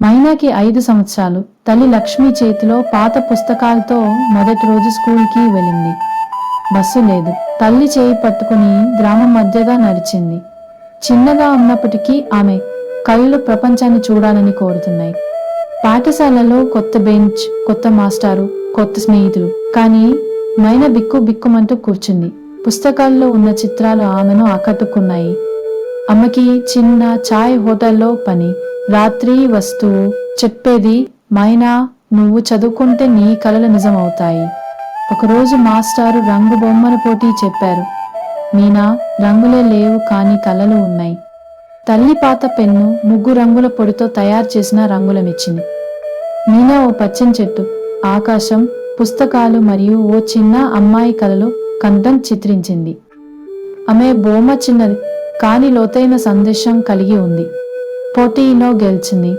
మైనాకి 5 సంవత్సరాలు. తల్లి లక్ష్మి చేతిలో పాత పుస్తకాలతో మొదటి రోజు స్కూల్కి వెళ్ళింది. బస్సు లేదు. తల్లి చేయి పట్టుకుని గ్రామం మధ్యగా నడిచింది. చిన్నగా ఉన్నప్పటికీ ఆమె కళ్ళు ప్రపంచాన్ని చూడాలని కోరుతున్నాయి. పాఠశాలలో కొత్త బెంచ్, కొత్త మాస్టారు, కొత్త స్నేహితులు. కానీ మైనా బిక్కుమంటూ కూర్చుంది. పుస్తకాల్లో ఉన్న చిత్రాలు ఆమెను ఆకట్టుకున్నాయి. అమ్మకి చిన్న చాయ్ హోటల్లో పని, రాత్రి వస్తూ చెప్పేది, మైనా, నువ్వు చదువుకుంటే నీ కలలు నిజమవుతాయి. ఒకరోజు మాస్టారు రంగు బొమ్మల పోటీ చెప్పారు. మీనా, రంగులే లేవు కానీ కలలు ఉన్నాయి. తల్లి పాత పెన్ను, 3 రంగుల పొడితో తయారు చేసిన రంగులమిచ్చింది. మీనా ఓ పచ్చని చెట్టు, ఆకాశం, పుస్తకాలు మరియు ఓ చిన్న అమ్మాయి కలలు కంఠం చిత్రించింది. ఆమె బొమ్మ చిన్నది కానీ లోతైన సందేశం కలిగి ఉంది. పోటీలో గెలిచింది.